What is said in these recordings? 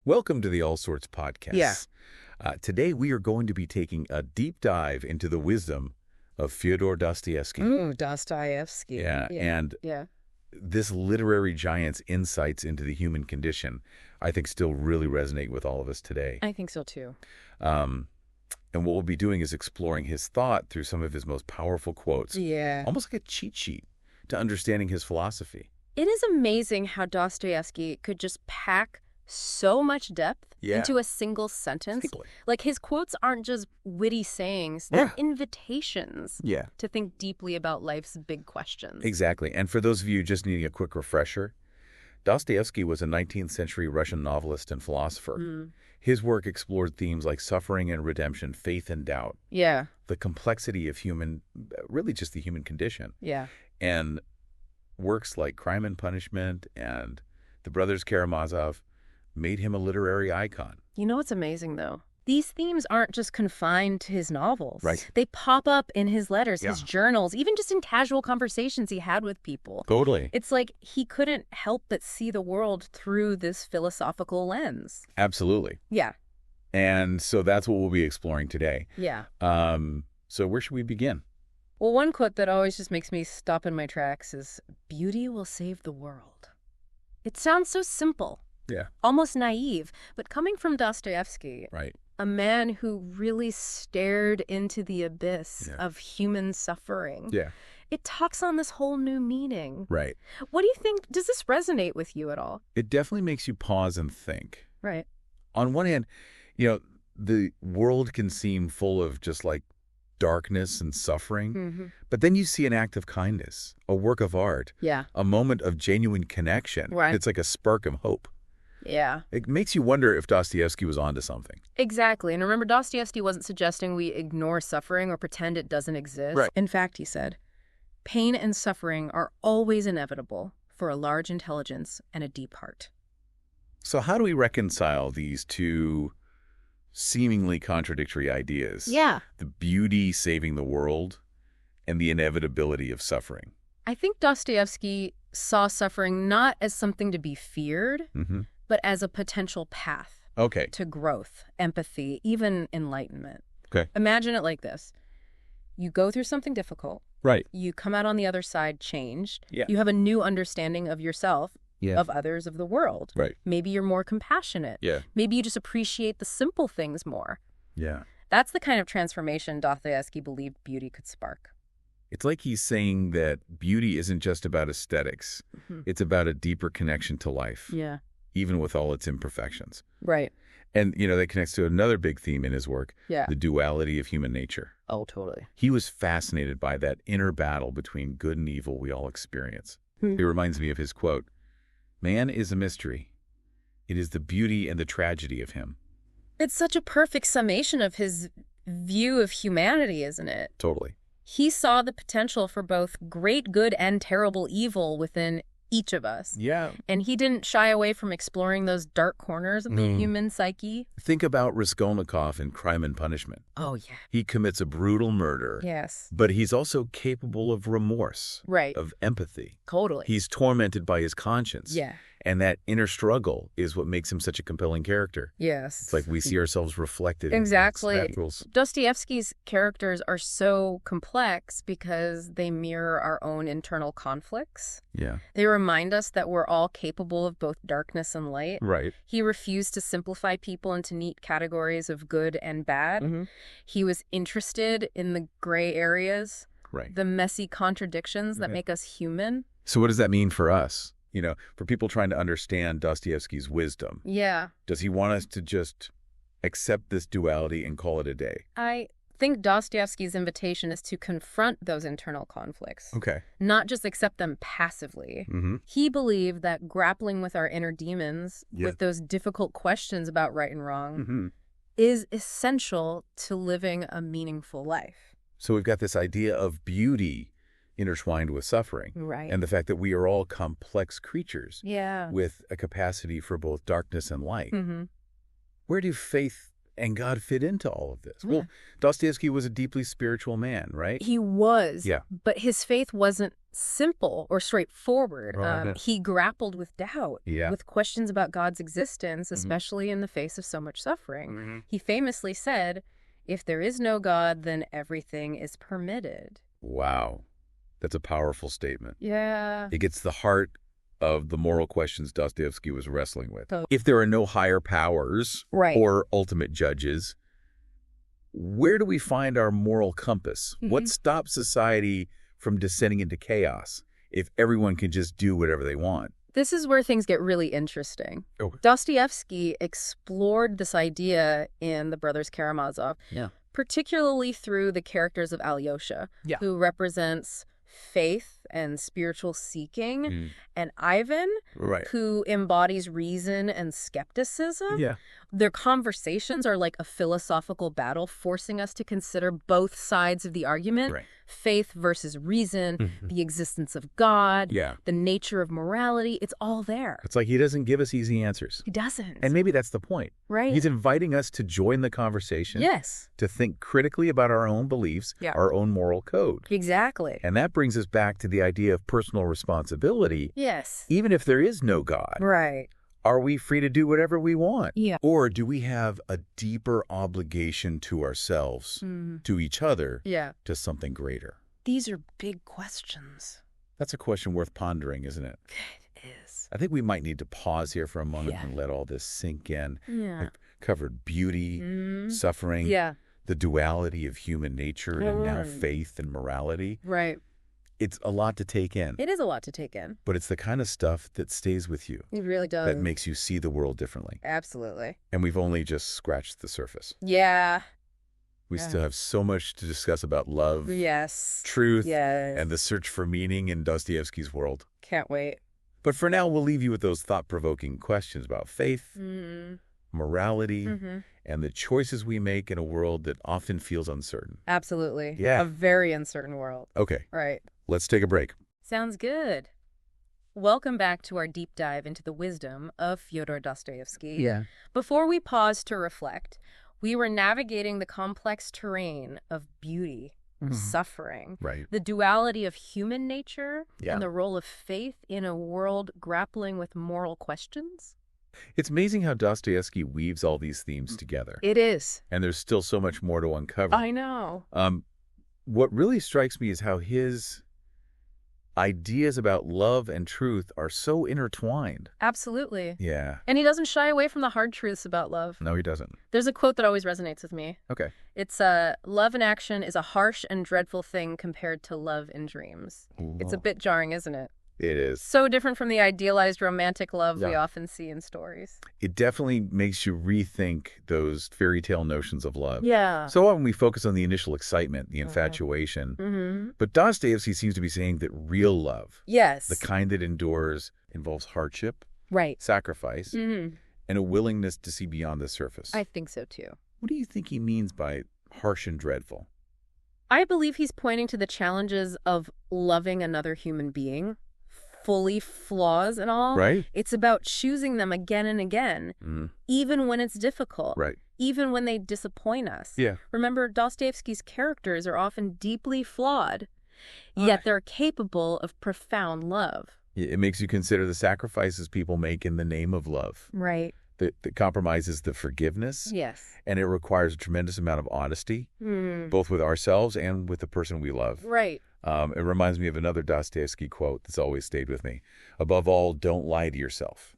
Welcome to the All Sorts podcast. Yeah. Today we are going to be taking a deep dive into the wisdom of Fyodor Dostoevsky. Ooh, Dostoevsky. Yeah, and Yeah. this literary giant's insights into the human condition, I think, still really resonate with all of us today. I think so too. And what we'll be doing is exploring his thought through some of his most powerful quotes, Yeah. almost like a cheat sheet to understanding his philosophy. It is amazing how Dostoevsky could just pack so much depth Yeah. into a single sentence. Simply. Like his quotes aren't just witty sayings, they're Yeah. invitations Yeah. to think deeply about life's big questions. Exactly. And for those of you just needing a quick refresher, Dostoevsky was a 19th century Russian novelist and philosopher. His work explored themes like suffering and redemption, faith and doubt, Yeah. the complexity of really just the human condition. Yeah. And works like Crime and Punishment and The Brothers Karamazov made him a literary icon. You know what's amazing, though? These themes aren't just confined to his novels. Right. They pop up in his letters, his Yeah. journals, even just in casual conversations he had with people. Totally. It's like he couldn't help but see the world through this philosophical lens. Absolutely. Yeah. And so that's what we'll be exploring today. Yeah. So where should we begin? Well, one quote that always just makes me stop in my tracks is, "Beauty will save the world." It sounds so simple, Yeah. almost naive, but coming from Dostoevsky, Right. a man who really stared into the abyss Yeah. of human suffering, Yeah. it talks on this whole new meaning. Right. What do you think? Does this resonate with you at all? It definitely makes you pause and think. Right. On one hand, the world can seem full of just like darkness and suffering, Mm-hmm. but then you see an act of kindness, a work of art, Yeah. a moment of genuine connection. Right. It's like a spark of hope. Yeah. It makes you wonder if Dostoevsky was onto something. Exactly. And remember, Dostoevsky wasn't suggesting we ignore suffering or pretend it doesn't exist. Right. In fact, he said, pain and suffering are always inevitable for a large intelligence and a deep heart. So how do we reconcile these two seemingly contradictory ideas? Yeah. The beauty saving the world and the inevitability of suffering. I think Dostoevsky saw suffering not as something to be feared, Mm-hmm. but as a potential path Okay. to growth, empathy, even enlightenment. Okay. Imagine it like this. You go through something difficult. Right. You come out on the other side changed. Yeah. You have a new understanding of yourself, Yeah. of others, of the world. Right. Maybe you're more compassionate. Yeah. Maybe you just appreciate the simple things more. Yeah. That's the kind of transformation Dostoevsky believed beauty could spark. It's like he's saying that beauty isn't just about aesthetics. Mhm. It's about a deeper connection to life, Yeah. even with all its imperfections. Right. And, that connects to another big theme in his work, Yeah. the duality of human nature. Oh, totally. He was fascinated by that inner battle between good and evil we all experience. Hmm. It reminds me of his quote, "Man is a mystery. It is the beauty and the tragedy of him." It's such a perfect summation of his view of humanity, isn't it? Totally. He saw the potential for both great good and terrible evil within each of us. Yeah. And he didn't shy away from exploring those dark corners of the human psyche. Think about Raskolnikov in Crime and Punishment. Oh, yeah. He commits a brutal murder, Yes. but he's also capable of remorse, Right. of empathy. Totally. He's tormented by his conscience. Yeah. And that inner struggle is what makes him such a compelling character. Yes. It's like we see ourselves reflected Exactly. in his spectrals. Dostoevsky's characters are so complex because they mirror our own internal conflicts. Yeah. They remind us that we're all capable of both darkness and light. Right. He refused to simplify people into neat categories of good and bad. Mm-hmm. He was interested in the gray areas, Right. the messy contradictions that Right. make us human. So what does that mean for us? For people trying to understand Dostoevsky's wisdom, Yeah. does he want us to just accept this duality and call it a day? I think Dostoevsky's invitation is to confront those internal conflicts, Okay. not just accept them passively. Mm-hmm. He believed that grappling with our inner demons, Yeah. with those difficult questions about right and wrong, Mm-hmm. is essential to living a meaningful life. So we've got this idea of beauty intertwined with suffering, Right. and the fact that we are all complex creatures Yeah. with a capacity for both darkness and light. Mm-hmm. Where do faith and God fit into all of this? Yeah. Well, Dostoevsky was a deeply spiritual man, right? He was. Yeah. But his faith wasn't simple or straightforward. Right. He grappled with doubt, Yeah. with questions about God's existence, especially in the face of so much suffering. He famously said, "If there is no God, then everything is permitted." Wow. That's a powerful statement. Yeah. It gets to the heart of the moral questions Dostoevsky was wrestling with. Oh. If there are no higher powers Right. or ultimate judges, where do we find our moral compass? What stops society from descending into chaos if everyone can just do whatever they want? This is where things get really interesting. Okay. Dostoevsky explored this idea in The Brothers Karamazov, particularly through the characters of Alyosha, who represents faith and spiritual seeking, and Ivan, Right. who embodies reason and skepticism. Yeah. Their conversations are like a philosophical battle, forcing us to consider both sides of the argument, Right. faith versus reason, the existence of God, Yeah. the nature of morality. It's all there. It's like he doesn't give us easy answers. He doesn't. And maybe that's the point. Right. He's inviting us to join the conversation, Yes. to think critically about our own beliefs, Yeah. our own moral code. Exactly. And that brings us back to the idea of personal responsibility. Yes. Even if there is no God, Right. are we free to do whatever we want? Yeah. Or do we have a deeper obligation to ourselves, to each other, Yeah. to something greater? These are big questions. That's a question worth pondering, isn't it? It is. I think we might need to pause here for a moment Yeah. and let all this sink in. Yeah. We've covered beauty, suffering, Yeah. the duality of human nature, and now Right. faith and morality. Right. It's a lot to take in, It is a lot to take in. but it's the kind of stuff that stays with you, It really does. that makes you see the world differently. Absolutely. And we've only just scratched the surface. Yeah. We Yeah. still have so much to discuss about love, Yes. truth, Yes. and the search for meaning in Dostoevsky's world. Can't wait. But for now, we'll leave you with those thought-provoking questions about faith, morality, and the choices we make in a world that often feels uncertain. Absolutely. Yeah. A very uncertain world. Okay, Right. let's take a break. Sounds good. Welcome back to our deep dive into the wisdom of Fyodor Dostoevsky. Yeah. Before we pause to reflect, we were navigating the complex terrain of beauty, suffering, Right. the duality of human nature, Yeah. and the role of faith in a world grappling with moral questions. It's amazing how Dostoevsky weaves all these themes together. It is. And there's still so much more to uncover. I know. What really strikes me is how his ideas about love and truth are so intertwined. Absolutely. Yeah. And he doesn't shy away from the hard truths about love. No, he doesn't. There's a quote that always resonates with me. Okay. It's love in action is a harsh and dreadful thing compared to love in dreams. It's a bit jarring, isn't it? It is. So different from the idealized romantic love we Yeah. often see in stories. It definitely makes you rethink those fairy tale notions of love. Yeah. So often we focus on the initial excitement, the infatuation. Mm-hmm. But Dostoevsky seems to be saying that real love, Yes. the kind that endures, involves hardship, Right. sacrifice, Mm-hmm. and a willingness to see beyond the surface. I think so too. What do you think he means by harsh and dreadful? I believe he's pointing to the challenges of loving another human being, fully flaws and all. Right? It's about choosing them again and again, even when it's difficult. Right. Even when they disappoint us. Yeah. Remember, Dostoevsky's characters are often deeply flawed, yet they're capable of profound love. It makes you consider the sacrifices people make in the name of love. Right. That compromises the forgiveness. Yes. And it requires a tremendous amount of honesty, both with ourselves and with the person we love. Right. It reminds me of another Dostoevsky quote that's always stayed with me. Above all, don't lie to yourself.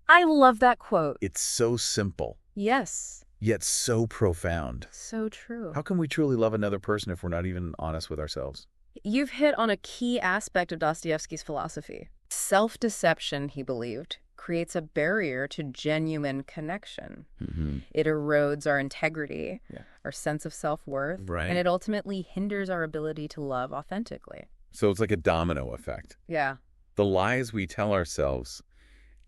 I love that quote. It's so simple, Yes. yet so profound. So true. How can we truly love another person if we're not even honest with ourselves? You've hit on a key aspect of Dostoevsky's philosophy. Self-deception, he believed, creates a barrier to genuine connection. It erodes our integrity, our sense of self-worth, Right. and it ultimately hinders our ability to love authentically. So it's like a domino effect. Yeah. The lies we tell ourselves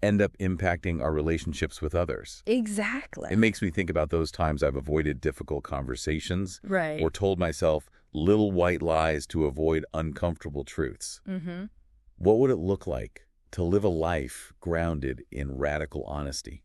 end up impacting our relationships with others. Exactly. It makes me think about those times I've avoided difficult conversations Right. or told myself little white lies to avoid uncomfortable truths. Mm-hmm. What would it look like to live a life grounded in radical honesty?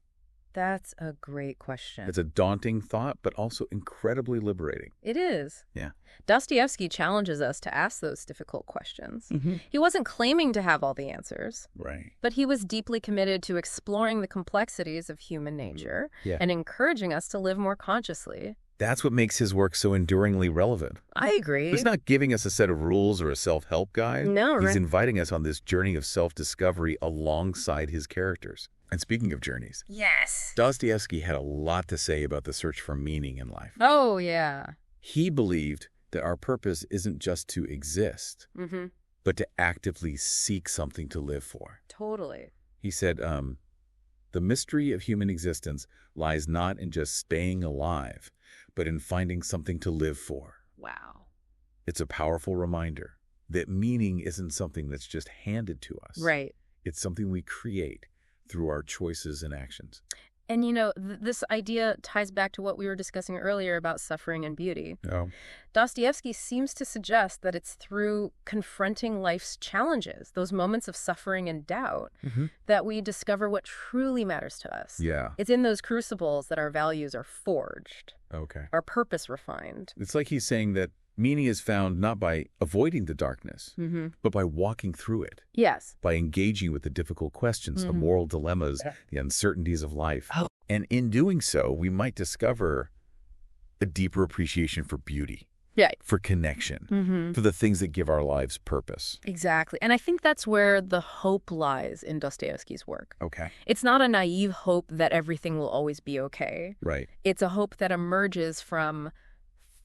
That's a great question. It's a daunting thought, but also incredibly liberating. It is. Yeah. Dostoevsky challenges us to ask those difficult questions. He wasn't claiming to have all the answers. Right. But he was deeply committed to exploring the complexities of human nature and encouraging us to live more consciously. That's what makes his work so enduringly relevant. I agree. He's not giving us a set of rules or a self-help guide. No, He's right. inviting us on this journey of self-discovery alongside his characters. And speaking of journeys, Yes. Dostoevsky had a lot to say about the search for meaning in life. Oh, yeah. He believed that our purpose isn't just to exist, but to actively seek something to live for. Totally. He said, the mystery of human existence lies not in just staying alive, but in finding something to live for. Wow. It's a powerful reminder that meaning isn't something that's just handed to us. Right. It's something we create through our choices and actions. And, you know, this idea ties back to what we were discussing earlier about suffering and beauty. Oh. Dostoevsky seems to suggest that it's through confronting life's challenges, those moments of suffering and doubt, that we discover what truly matters to us. Yeah. It's in those crucibles that our values are forged, Okay. our purpose refined. It's like he's saying that meaning is found not by avoiding the darkness, but by walking through it. Yes. By engaging with the difficult questions, the moral dilemmas, the uncertainties of life. Oh. And in doing so, we might discover a deeper appreciation for beauty, for connection, for the things that give our lives purpose. Exactly. And I think that's where the hope lies in Dostoevsky's work. Okay. It's not a naive hope that everything will always be okay. Right. It's a hope that emerges from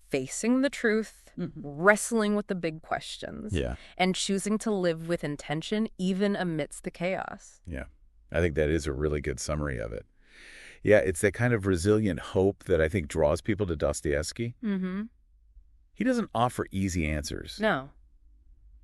facing the truth, wrestling with the big questions, and choosing to live with intention even amidst the chaos. Yeah, I think that is a really good summary of it. Yeah, it's that kind of resilient hope that I think draws people to Dostoevsky. He doesn't offer easy answers. No.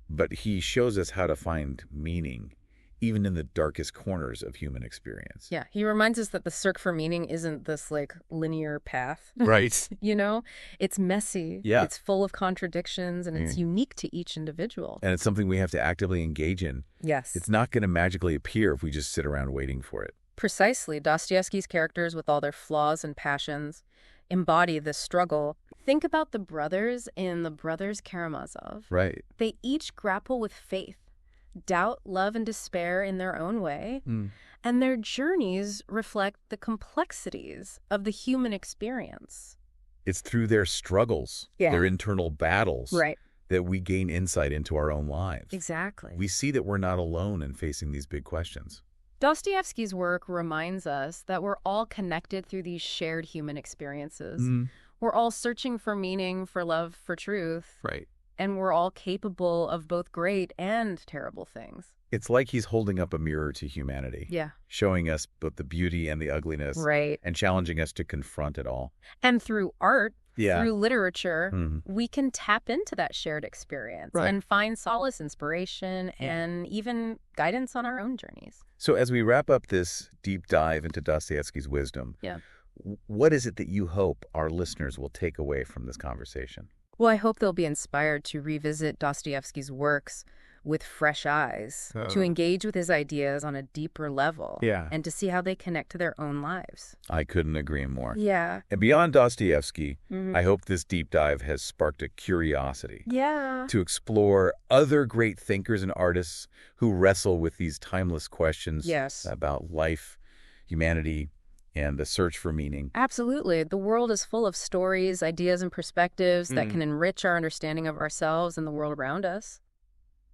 But he shows us how to find meaning, even in the darkest corners of human experience. Yeah, he reminds us that the search for meaning isn't this, like, linear path. Right. You know? It's messy. Yeah. It's full of contradictions, and it's unique to each individual. And it's something we have to actively engage in. Yes. It's not going to magically appear if we just sit around waiting for it. Precisely. Dostoevsky's characters, with all their flaws and passions, embody this struggle. Think about the brothers in The Brothers Karamazov. Right. They each grapple with faith, doubt, love, and despair in their own way, and their journeys reflect the complexities of the human experience. It's through their struggles, their internal battles, that we gain insight into our own lives. Exactly. We see that we're not alone in facing these big questions. Dostoevsky's work reminds us that we're all connected through these shared human experiences. We're all searching for meaning, for love, for truth. Right. And we're all capable of both great and terrible things. It's like he's holding up a mirror to humanity. Yeah. Showing us both the beauty and the ugliness. Right. And challenging us to confront it all. And through art, through literature, we can tap into that shared experience and find solace, inspiration, and even guidance on our own journeys. So as we wrap up this deep dive into Dostoevsky's wisdom, what is it that you hope our listeners will take away from this conversation? Well, I hope they'll be inspired to revisit Dostoevsky's works with fresh eyes, to engage with his ideas on a deeper level, and to see how they connect to their own lives. I couldn't agree more. Yeah. And beyond Dostoevsky, I hope this deep dive has sparked a curiosity to explore other great thinkers and artists who wrestle with these timeless questions about life, humanity, and the search for meaning. Absolutely. The world is full of stories, ideas, and perspectives that can enrich our understanding of ourselves and the world around us.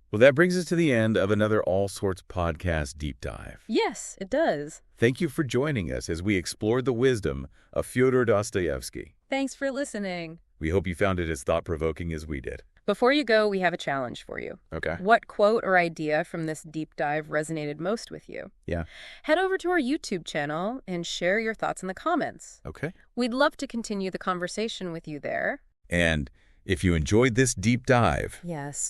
Well, that brings us to the end of another All Sorts podcast deep dive. Yes, it does. Thank you for joining us as we explored the wisdom of Fyodor Dostoevsky. Thanks for listening. We hope you found it as thought-provoking as we did. Before you go, we have a challenge for you. Okay. What quote or idea from this deep dive resonated most with you? Yeah. Head over to our YouTube channel and share your thoughts in the comments. Okay. We'd love to continue the conversation with you there. And if you enjoyed this deep dive,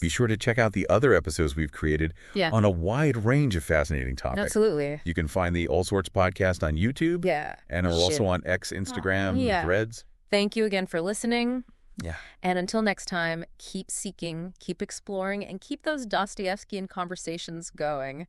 be sure to check out the other episodes we've created on a wide range of fascinating topics. Absolutely. You can find the All Sorts podcast on YouTube. And are also on X, Instagram, Threads. Thank you again for listening. Yeah. And until next time, keep seeking, keep exploring, and keep those Dostoevskian conversations going.